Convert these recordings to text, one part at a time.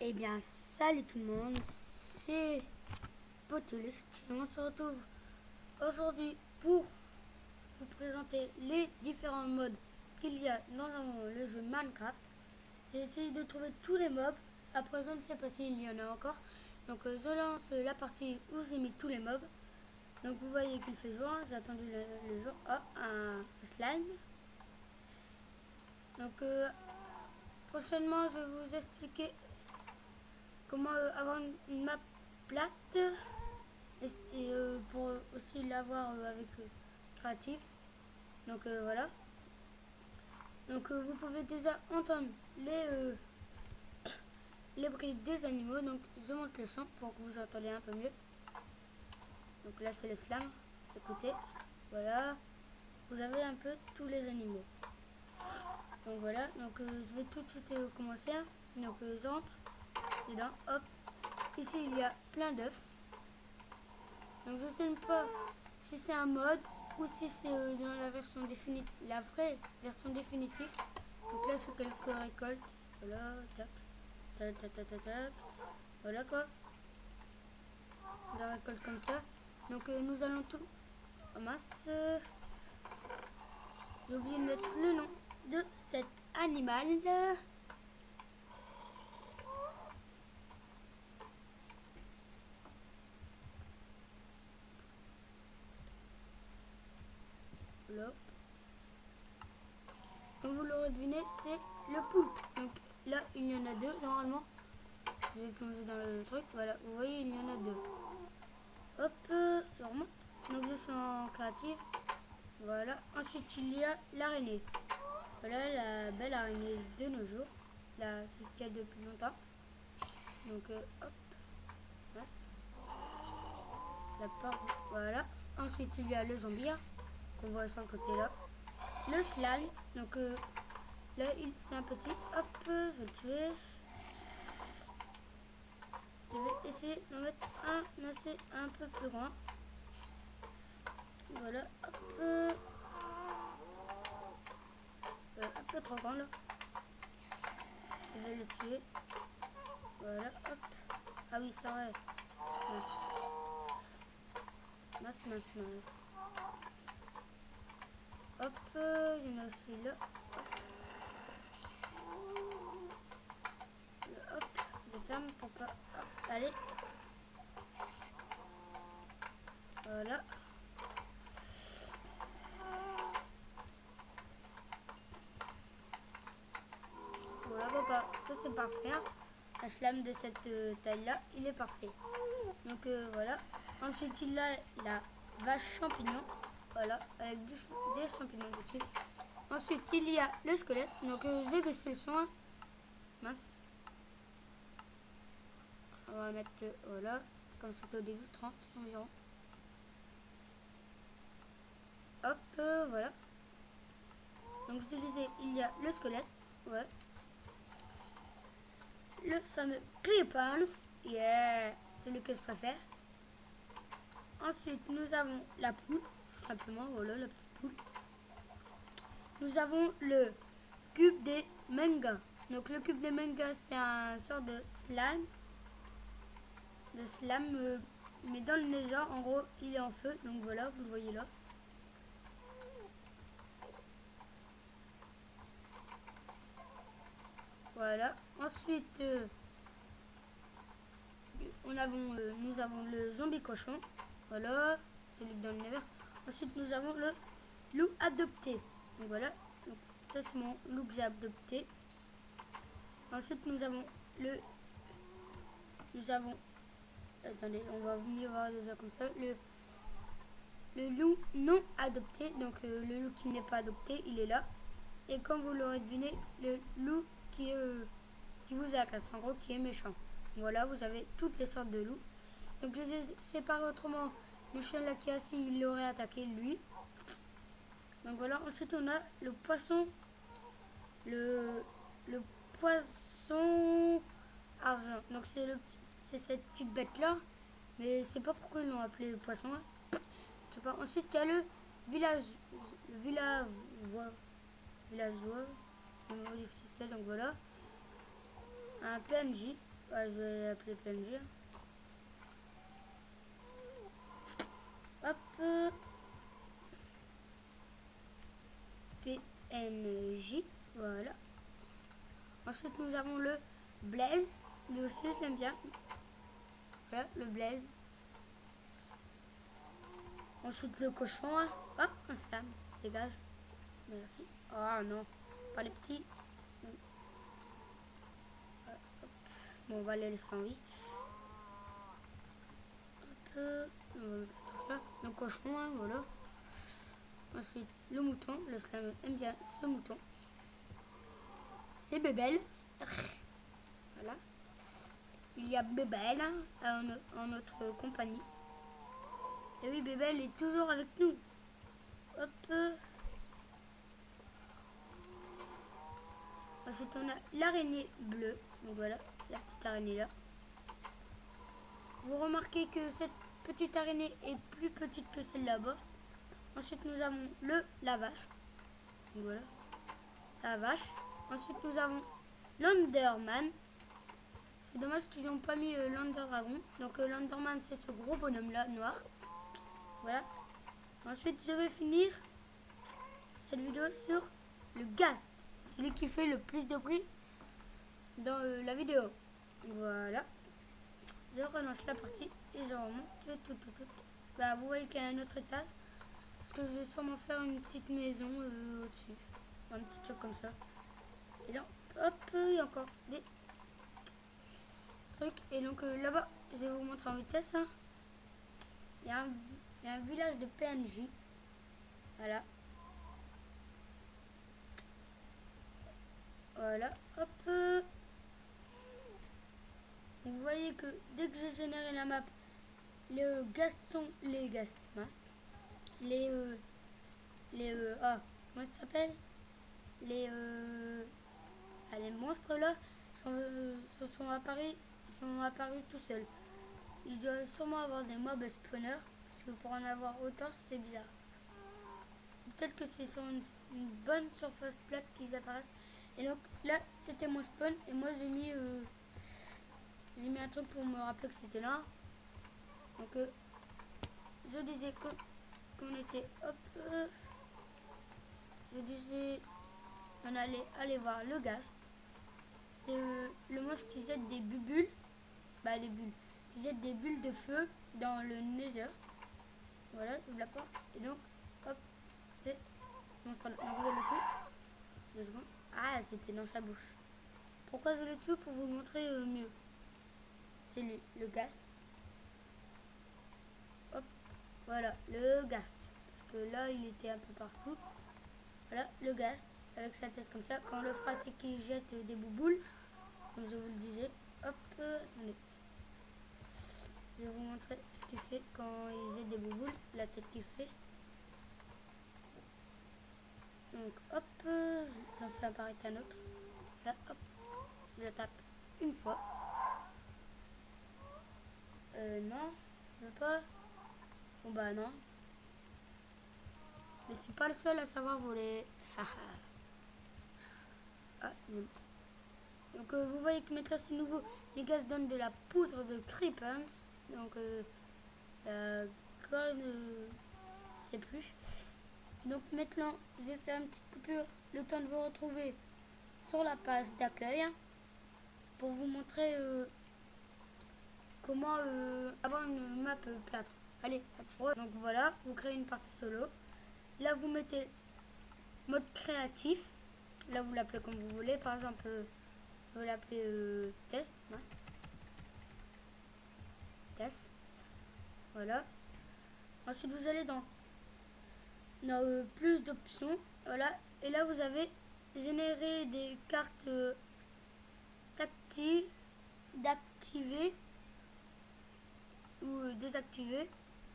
Eh bien, salut tout le monde, c'est Potulus et on se retrouve aujourd'hui pour vous présenter les différents modes qu'il y a dans le jeu Minecraft. J'ai essayé de trouver tous les mobs, après je ne sais pas s'il y en a encore. Donc je lance la partie où j'ai mis tous les mobs. Donc vous voyez qu'il fait jour, j'ai attendu le jour. Oh, un slime. Donc prochainement je vais vous expliquer comment avoir une map plate et pour aussi l'avoir avec créatif. Donc voilà. Donc vous pouvez déjà entendre les bruits des animaux. Donc je monte le son pour que vous entendiez un peu mieux. Donc là c'est le slam. Écoutez, voilà. Vous avez un peu tous les animaux. Donc voilà. Donc je vais tout de suite commencer. Donc j'entre dedans. Hop. Ici il y a plein d'œufs. Donc je ne sais pas si c'est un mode ou si c'est dans la version définitive, la vraie version définitive. Donc là c'est quelques récoltes. Voilà, tac, tac, tac, tac, tac, tac. Voilà quoi. Des récoltes comme ça. Donc nous allons tout. En masse. J'ai oublié de mettre le nom de cet animal. Là. Comme vous l'aurez deviné, c'est le poulpe. Donc là, il y en a deux normalement. Je vais plonger dans le truc. Voilà, vous voyez, il y en a deux. Hop, je remonte. Donc je suis en créatif. Voilà. Ensuite, il y a l'araignée. Voilà la belle araignée de nos jours. Là, c'est qu'il y a depuis longtemps. Donc, hop. Mince. La porte. Voilà. Ensuite, il y a le zombie. Qu'on voit sur le côté là. Le slime. Donc, là, c'est un petit. Hop, je vais le tuer. Je vais essayer d'en mettre un assez un peu plus grand. Voilà. Hop. Un peu trop grand là. Je vais le tuer. Voilà. Hop. Ah oui, c'est vrai. Mince, mince, mince. Hop, il y en a aussi là. Hop, je ferme pour pas. Hop, allez. Voilà. Voilà, papa. Ça c'est parfait. Un slime de cette taille là, il est parfait. Donc voilà. Ensuite, il a la vache champignon. Voilà, avec des champignons dessus. Ensuite, il y a le squelette. Donc je vais baisser le son. Mince. On va mettre, voilà, comme c'était au début, 30 environ. Hop, voilà. Donc je te disais, il y a le squelette. Ouais. Le fameux Creepers. Yeah. Celui que je préfère. Ensuite, nous avons la poule. Tout simplement, voilà, la petite poule. Nous avons le cube des mangas. Donc le cube des mangas, c'est un sort de slime. Mais dans le nether, en gros, il est en feu. Donc voilà, vous le voyez là. Voilà. Ensuite, nous avons le zombie cochon. Voilà, celui dans le nether. Ensuite, nous avons le loup adopté. Donc voilà. Donc, ça, c'est mon loup que j'ai adopté. Ensuite, nous avons attendez, on va venir voir déjà comme ça. Le loup non adopté. Donc, le loup qui n'est pas adopté, il est là. Et comme vous l'aurez deviné, le loup qui vous agace, en gros, qui est méchant. Voilà, vous avez toutes les sortes de loups. Donc je les ai séparés autrement. Le chien là qui est assis, il l'aurait attaqué lui. Donc voilà, ensuite on a le poisson. Le poisson argent. Donc c'est cette petite bête là. Mais c'est pas pourquoi ils l'ont appelé le poisson. Hein. Je sais pas. Ensuite il y a le villageois. Donc voilà. Un PNJ. je vais appeler PNG. Hop. PNJ. Voilà. Ensuite, nous avons le Blaze. Lui aussi, je l'aime bien. Voilà, le Blaze. Ensuite, le cochon. Hein. Hop, un slam. Dégage. Merci. Oh non, pas les petits. Bon, on va les laisser en vie. Hop, on va mettre là. Le cochon, hein, voilà. Ensuite, le mouton. Le slam aime bien ce mouton. C'est Bébel. Voilà. Il y a Bébel hein, en notre compagnie. Et oui, Bébel est toujours avec nous. Hop. Ensuite, on a l'araignée bleue. Donc voilà, la petite araignée là. Vous remarquez que cette petite araignée est plus petite que celle là-bas. Ensuite, nous avons la vache. Donc voilà, la vache. Ensuite, nous avons l'Enderman. C'est dommage qu'ils n'ont pas mis l'Enderdragon. Donc l'Enderman, c'est ce gros bonhomme là, noir. Voilà. Ensuite, je vais finir cette vidéo sur le Ghast. Celui qui fait le plus de bruit dans la vidéo. Voilà. Je relance la partie et je remonte tout. Bah, vous voyez qu'il y a un autre étage. Parce que je vais sûrement faire une petite maison au-dessus. Un petit truc comme ça. Et donc, hop, il y a encore des trucs. Et donc là-bas, je vais vous montrer en vitesse. Hein. Il y a un village de PNJ. Voilà. Voilà. Hop. Vous voyez que dès que j'ai généré la map, les comment ça s'appelle, les monstres là sont apparus tout seuls. Il doit sûrement avoir des mobs spawners parce que pour en avoir autant c'est bizarre. Peut-être que c'est sur une bonne surface plate qu'ils apparaissent. Et donc là c'était mon spawn et moi j'ai mis un truc pour me rappeler que c'était là. Donc je disais qu'on était je disais on allait aller voir le Ghast. C'est le monstre qui jette des bulles. Bah des bulles. Qui jette des bulles de feu dans le Nether. Voilà, je la porte. Et donc, hop, c'est monstre là. Donc je le tue. 2 secondes. Ah, c'était dans sa bouche. Pourquoi je le tue? Pour vous montrer mieux. C'est lui, le Ghast. Hop, voilà, le Ghast. Parce que là, il était un peu partout. Voilà, le Ghast. Avec sa tête comme ça. Quand on le frappe et qu'il jette des bouboules, comme je vous le disais. Hop, attendez. Je vais vous montrer ce qu'il fait quand il jette des bouboules. La tête qu'il fait. Donc, hop, j'en fais apparaître un autre. Là, hop, je tape une fois. Non, je veux pas. Bon bah non. Mais c'est pas le seul à savoir voler. Ah, non. Donc vous voyez que maintenant c'est nouveau. Les gars se donnent de la poudre de creepers. Donc la gold, je sais plus. Donc maintenant je vais faire une petite coupure. Le temps de vous retrouver sur la page d'accueil. Pour vous montrer comment avoir une map plate. Allez, donc voilà, vous créez une partie solo. Là, vous mettez mode créatif. Là, vous l'appelez comme vous voulez. Par exemple, vous l'appelez test. Mince. Test. Voilà. Ensuite, vous allez dans plus d'options. Voilà. Et là, vous avez généré des cartes d'activer ou désactiver.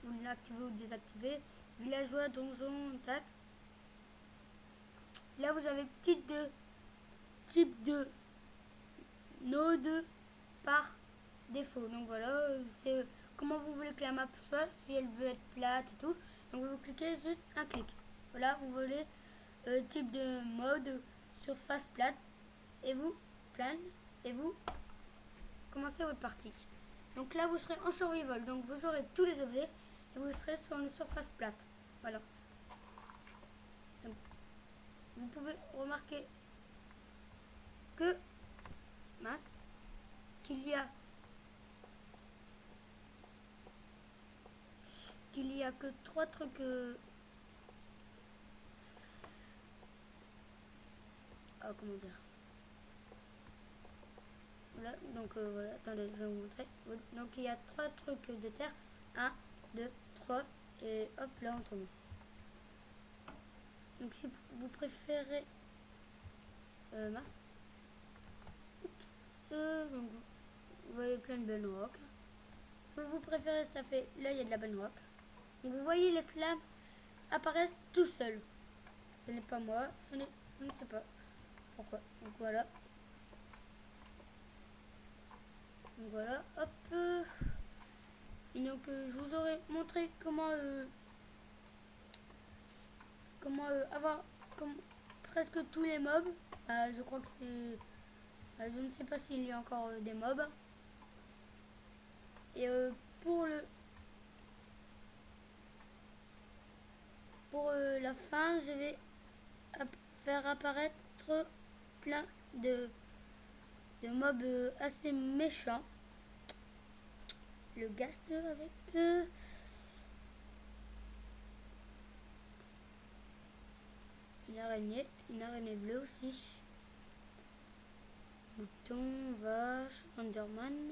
Ou l'activer ou désactiver. Villageois, donjon, tac. Là, vous avez type de node par défaut. Donc voilà, c'est comment vous voulez que la map soit, si elle veut être plate et tout. Donc vous cliquez juste un clic. Voilà, vous voulez type de mode surface plate et vous plane et vous comment commencer votre partie. Donc là, vous serez en survival, donc vous aurez tous les objets et vous serez sur une surface plate. Voilà. Donc, vous pouvez remarquer que mince, qu'il y a que 3 trucs comment dire, voilà, donc voilà, attendez, je vais vous montrer. Donc il y a 3 trucs de terre, 1, 2, 3 et hop là on tombe. Donc si vous préférez mince, oups, donc vous voyez plein de belles rocs. Vous préférez, ça fait là il y a de la bonne rock. Donc vous voyez les slams apparaissent tout seuls. Ce n'est pas moi, je ne sais pas pourquoi. Donc voilà. Donc voilà, hop. Et donc je vous aurais montré comment avoir comme presque tous les mobs. Je crois que c'est, je ne sais pas s'il y a encore des mobs. Et pour la fin, je vais faire apparaître plein de mobs assez méchants. Le Ghast avec une araignée bleue aussi. Mouton, vache, Enderman,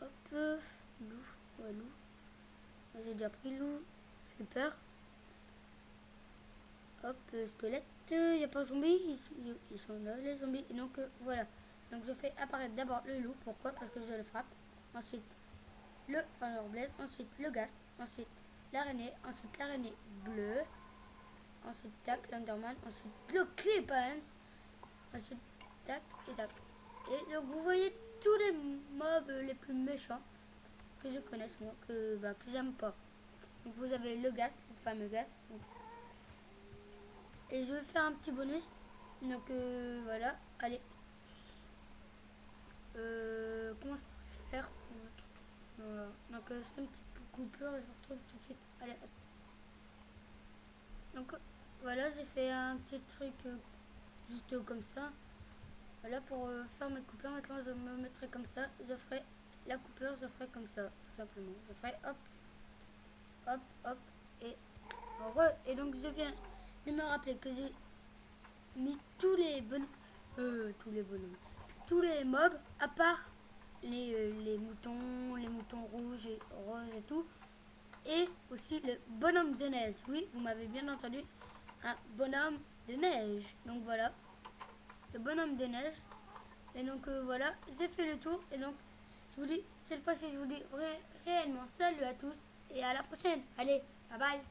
hop, loup, ouais, loup. J'ai déjà pris loup, j'ai peur. Hop, squelette, il n'y a pas de zombies, ils sont là les zombies. Et donc voilà, donc je fais apparaître d'abord le loup, pourquoi? Parce que je le frappe. Ensuite le Fireblaze, ensuite le Ghast, ensuite l'araignée bleue, ensuite tac, l'Enderman, ensuite le Clippens, ensuite tac et tac. Et donc vous voyez tous les mobs les plus méchants que je connaisse moi, que j'aime pas. Donc vous avez le Ghast, le fameux Ghast. Et je vais faire un petit bonus. Donc voilà, allez. Comment je pourrais faire? Voilà. Donc je fais une petite coupure et je vous retrouve tout de suite. Allez. Donc voilà, j'ai fait un petit truc juste comme ça. Voilà, pour faire mes coupures, maintenant je me mettrai comme ça. Je ferai la coupure, je ferai comme ça, tout simplement. Je ferai hop, hop, hop, et et donc je viens de me rappeler que j'ai mis tous les mobs, à part les moutons rouges et roses et tout. Et aussi le bonhomme de neige. Oui, vous m'avez bien entendu, un bonhomme de neige. Donc voilà, le bonhomme de neige. Et donc voilà, j'ai fait le tour. Et donc, je vous dis, cette fois-ci, je vous dis réellement salut à tous. Et à la prochaine. Allez, bye bye.